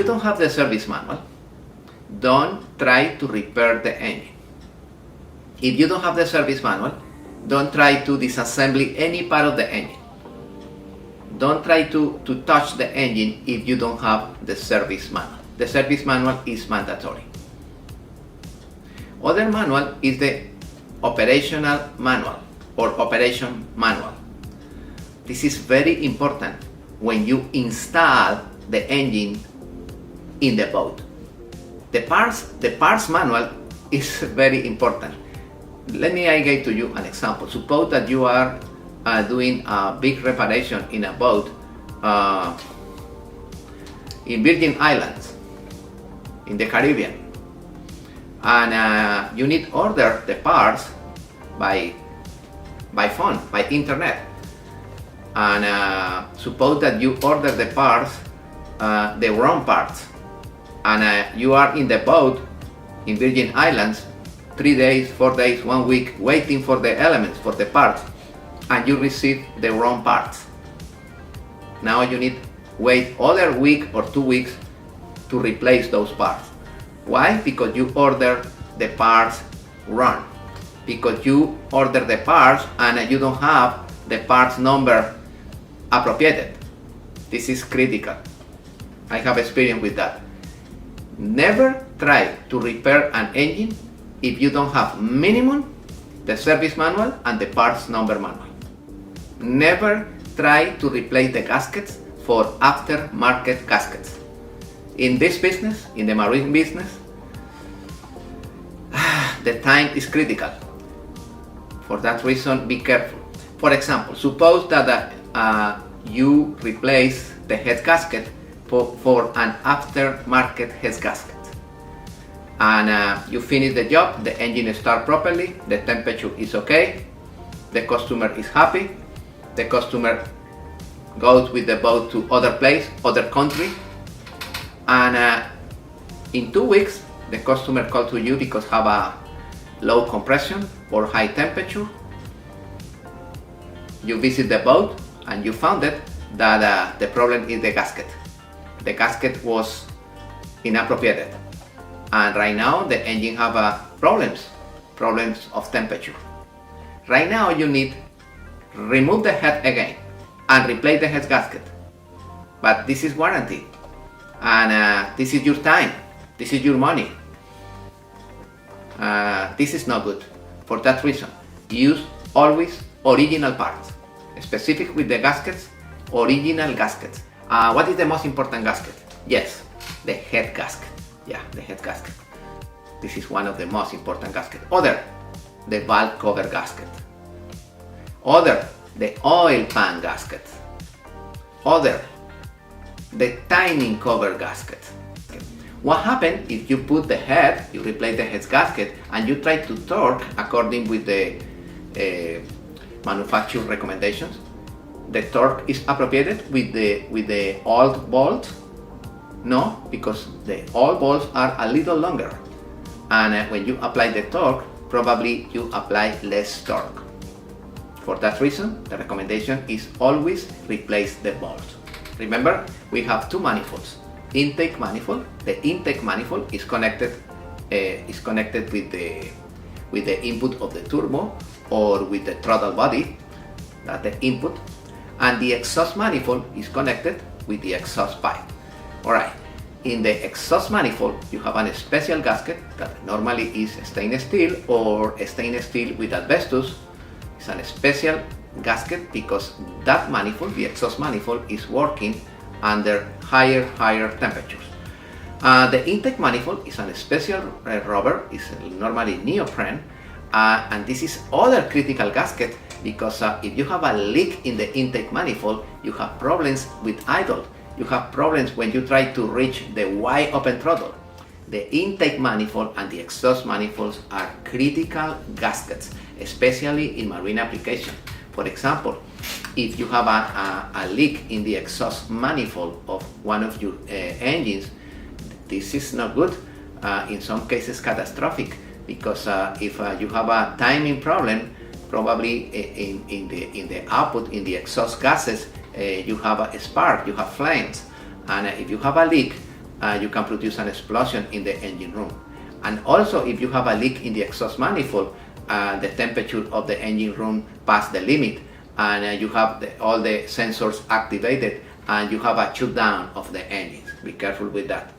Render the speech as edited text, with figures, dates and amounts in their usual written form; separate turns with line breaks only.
you don't have the service manual, don't try to repair the engine. If you don't have the service manual, don't try to disassemble any part of the engine. Don't try to touch the engine if you don't have the service manual. The service manual is mandatory. Other manual is the operational manual or operation manual. This is very important when you install the engine in the boat. The parts manual is very important. Let me give to you an example. Suppose that you are doing a big reparation in a boat in Virgin Islands, in the Caribbean, and you need order the parts by phone, by internet, and suppose that you order the parts, the wrong parts, and you are in the boat in Virgin Islands 3 days, 4 days, 1 week waiting for the elements, for the parts, and you receive the wrong parts. Now you need wait other week or 2 weeks to replace those parts. Why? Because you order the parts wrong. Because you order the parts and you don't have the parts number appropriated. This is critical. I have experience with that. Never try to repair an engine if you don't have minimum the service manual and the parts number manual. Never try to replace the gaskets for aftermarket gaskets. In this business, in the marine business, the time is critical. For that reason, be careful. For example, suppose that you replace the head gasket for an aftermarket head gasket, and you finish the job, the engine starts properly, the temperature is okay, the customer is happy, the customer goes with the boat to other place, other country, and in 2 weeks the customer calls to you because have a low compression or high temperature. You visit the boat and you found it that the problem is the gasket. The gasket was inappropriate, and right now the engine have problems of temperature. Right now you need remove the head again and replace the head gasket, but this is warranty, and this is your time, this is your money. This is not good. For that reason, use always original parts, specific with the gaskets, original gaskets. What is the most important gasket? Yes, the head gasket. Yeah, the head gasket. This is one of the most important gaskets. Other, the valve cover gasket. Other, the oil pan gasket. Other, the timing cover gasket. What happens if you put the head, you replace the head gasket, and you try to torque according with the manufacturer recommendations? The torque is appropriated with the old bolts? No, because the old bolts are a little longer, and when you apply the torque, probably you apply less torque. For that reason, the recommendation is always replace the bolt. Remember, we have two manifolds. Intake manifold. The intake manifold is connected with the input of the turbo or with the throttle body, that's the input, and the exhaust manifold is connected with the exhaust pipe. Alright, in the exhaust manifold you have a special gasket that normally is stainless steel or stainless steel with asbestos. It's a special gasket because that manifold, the exhaust manifold, is working under higher temperatures. The intake manifold is a special rubber, is normally neoprene, and this is other critical gasket because if you have a leak in the intake manifold, you have problems with idle. You have problems when you try to reach the wide open throttle. The intake manifold and the exhaust manifolds are critical gaskets, especially in marine application. For example, if you have a leak in the exhaust manifold of one of your engines, this is not good. In some cases catastrophic, because if you have a timing problem, probably in the output, in the exhaust gases, you have a spark, you have flames, and if you have a leak, you can produce an explosion in the engine room. And also, if you have a leak in the exhaust manifold, the temperature of the engine room past the limit, and you have all the sensors activated, and you have a shutdown of the engine. Be careful with that.